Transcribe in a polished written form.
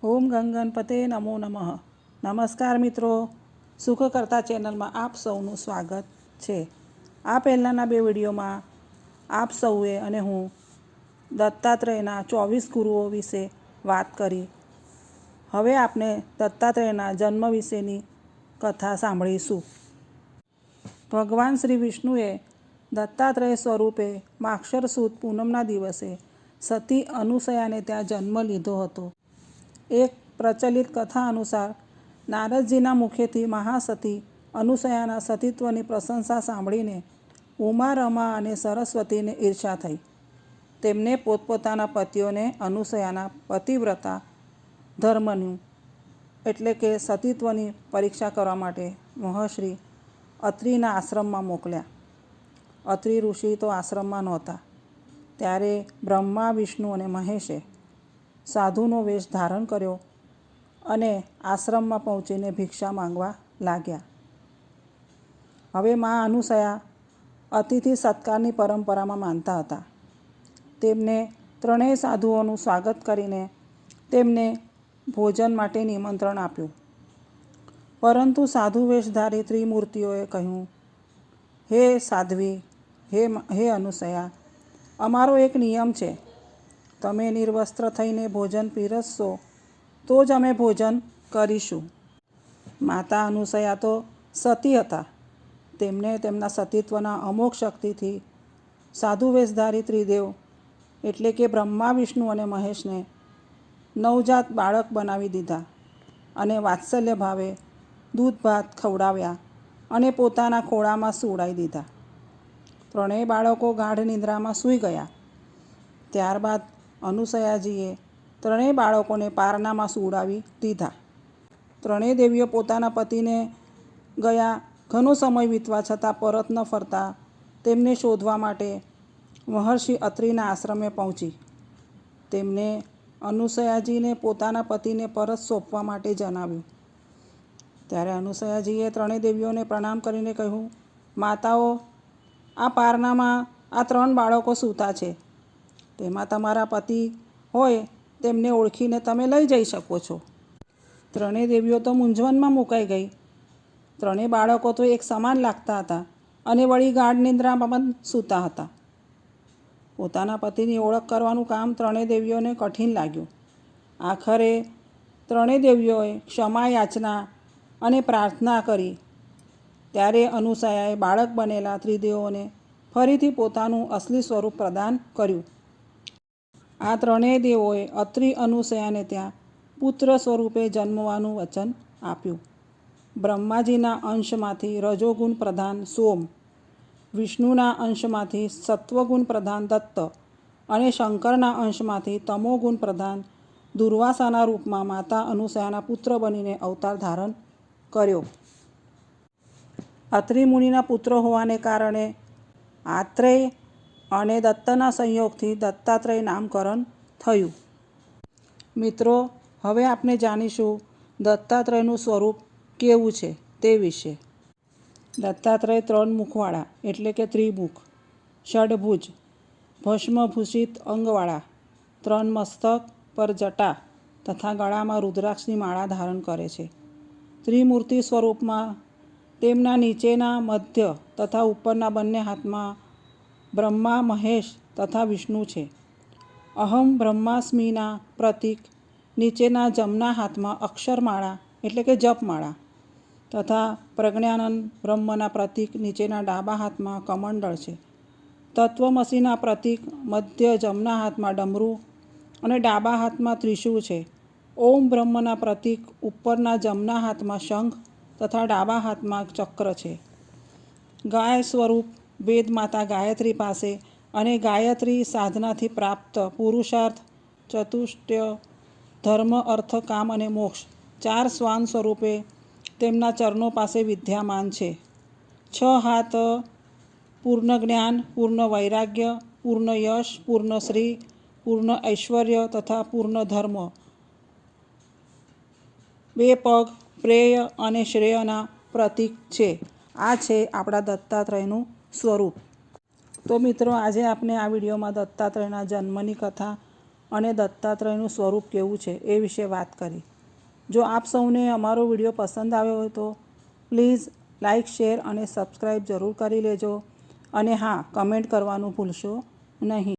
ઓમ ગંગનપતે નમો નમઃ. નમસ્કાર મિત્રો, સુખકર્તા ચેનલમાં આપ સૌનું સ્વાગત છે. આ પહેલાંના બે વિડીયોમાં આપ સૌએ અને હું દત્તાત્રેયના 24 ગુરુઓ વિશે વાત કરી. હવે આપણે દત્તાત્રેયના જન્મ વિશેની કથા સાંભળીશું. ભગવાન શ્રી વિષ્ણુએ દત્તાત્રેય સ્વરૂપે માક્ષર સુદ પૂનમના દિવસે સતી અનુસયાને ત્યાં જન્મ લીધો હતો. એક પ્રચલિત કથા અનુસાર નારદજીના મુખેથી મહાસતી અનુસયાના સતીત્વની પ્રશંસા સાંભળીને ઉમા, રમા અને સરસ્વતીને ઈર્ષા થઈ. તેમને પોતપોતાના પતિઓને અનુસયાના પતિવ્રતા ધર્મનું એટલે કે સતીત્વની પરીક્ષા કરવા માટે મહર્ષિ અત્રિના આશ્રમમાં મોકલ્યા. અત્રિ ઋષિ તો આશ્રમમાં નહોતા. ત્યારે બ્રહ્મા, વિષ્ણુ અને મહેશે સાધુનો વેશ ધારણ કર્યો અને આશ્રમમાં પહોંચીને ભિક્ષા માંગવા લાગ્યા. હવે મા અનુસયા અતિથિ સત્કારની પરંપરામાં માનતા હતા. તેમને ત્રણેય સાધુઓનું સ્વાગત કરીને તેમને ભોજન માટે નિમંત્રણ આપ્યું. પરંતુ સાધુ વેશધારી ત્રિમૂર્તિઓએ કહ્યું, હે સાધ્વી, હે અનુસયા, અમારો એક નિયમ છે. તમે નિર્વસ્ત્ર થઈને ભોજન પીરસશો તો જ અમે ભોજન કરીશું. માતા અનુસયા તો સતી હતા. તેમને તેમના સતીત્વના અમોઘ શક્તિથી સાધુ વેશધારી ત્રિદેવ એટલે કે બ્રહ્મા, વિષ્ણુ અને મહેશને નવજાત બાળક બનાવી દીધા અને વાત્સલ્ય ભાવે દૂધ ભાત ખવડાવ્યા અને પોતાના ખોળામાં સુવડાવી દીધા. ત્રણેય બાળકો ગાઢ નિંદ્રામાં સૂઈ ગયા. ત્યારબાદ અનુસયાજીએ ત્રણેય બાળકોને પારનામાં સુવડાવી દીધા. ત્રણેય દેવીઓ પોતાના પતિને ગયા ઘણો સમય વીતવા છતાં પરત ન ફરતા તેમને શોધવા માટે મહર્ષિ અત્રિના આશ્રમે પહોંચી. તેમને અનુસયાજીને પોતાના પતિને પરત સોંપવા માટે જણાવ્યું. ત્યારે અનુસયાજીએ ત્રણેય દેવીઓને પ્રણામ કરીને કહ્યું, માતાઓ, આ પારનામાં આ 3 બાળકો સૂતા છે. તેમાં તમારા પતિ હોય તેમને ઓળખીને તમે લઈ જઈ શકો છો. ત્રણેય દેવીઓ તો મૂંઝવણમાં મુકાઈ ગઈ. ત્રણેય બાળકો તો એક સમાન લાગતા હતા અને વળી ગાઢ નિંદ્રામાં પણ સૂતા હતા. પોતાના પતિની ઓળખ કરવાનું કામ ત્રણેય દેવીઓને કઠિન લાગ્યું. આખરે ત્રણેય દેવીઓએ ક્ષમા યાચના અને પ્રાર્થના કરી. ત્યારે અનુસયાએ બાળક બનેલા ત્રિદેવોને ફરીથી પોતાનું અસલી સ્વરૂપ પ્રદાન કર્યું. આ ત્રણેય દેવોએ અત્રિ અનુસયાને ત્યાં પુત્ર સ્વરૂપે જન્મવાનું વચન આપ્યું. બ્રહ્માજીના અંશમાંથી રજોગુણ પ્રધાન સોમ, વિષ્ણુના અંશમાંથી સત્વગુણ પ્રધાન દત્ત અને શંકરના અંશમાંથી તમોગુણ પ્રધાન દુર્વાસાના રૂપમાં માતા અનુસયાના પુત્ર બનીને અવતાર ધારણ કર્યો. અત્રિ મુનિના પુત્ર હોવાને કારણે આત્રેય અને દત્તના સંયોગથી દત્તાત્રેય નામકરણ થયું. મિત્રો, હવે આપણે જાણીશું દત્તાત્રેયનું સ્વરૂપ કેવું છે તે વિશે. દત્તાત્રેય 3 મુખવાળા એટલે કે ત્રિમુખ, ષડભુજ, ભસ્મભૂષિત અંગવાળા, 3 મસ્તક પર જટા તથા ગળામાં રુદ્રાક્ષની માળા ધારણ કરે છે. ત્રિમૂર્તિ સ્વરૂપમાં તેમના નીચેના, મધ્ય તથા ઉપરના બંને હાથમાં બ્રહ્મા, મહેશ તથા વિષ્ણુ છે. અહમ બ્રહ્માસ્મિના પ્રતીક નીચેના જમણા હાથમાં અક્ષરમાળા એટલે કે જપમાળા તથા પ્રજ્ઞાનંદ બ્રહ્મના પ્રતીક નીચેના ડાબા હાથમાં કમંડળ છે. તત્વમસીના પ્રતીક મધ્ય જમણા હાથમાં ડમરું અને ડાબા હાથમાં ત્રિશૂળ છે. ઓમ બ્રહ્મના પ્રતીક ઉપરના જમણા હાથમાં શંખ તથા ડાબા હાથમાં ચક્ર છે. ગાય સ્વરૂપ વેદ માતા ગાયત્રી પાસે અને ગાયત્રી સાધનાથી પ્રાપ્ત પુરુષાર્થ, ચતુષ્ટય, ધર્મ, અર્થ, કામ અને મોક્ષ 4 શ્વાન સ્વરૂપે તેમના ચરણો પાસે વિદ્યામાન છે. 6 હાથ પૂર્ણ જ્ઞાન, પૂર્ણ વૈરાગ્ય, પૂર્ણ યશ, પૂર્ણ શ્રી, પૂર્ણ ઐશ્વર્ય તથા પૂર્ણ ધર્મ. 2 પગ પ્રેય અને શ્રેયના પ્રતીક છે. આ છે આપણા દત્તાત્રેયનું સ્વરૂપ. તો મિત્રો, આજે આપણે આ વિડીયોમાં દત્તાત્રેયના જન્મની કથા અને દત્તાત્રેયનું સ્વરૂપ કેવું છે એ વિશે વાત કરી. જો આપ સૌને અમારો વિડીયો પસંદ આવ્યો હોય તો પ્લીઝ લાઈક, શેર અને સબસ્ક્રાઈબ જરૂર કરી લેજો. અને હા, કમેન્ટ કરવાનું ભૂલશો નહીં.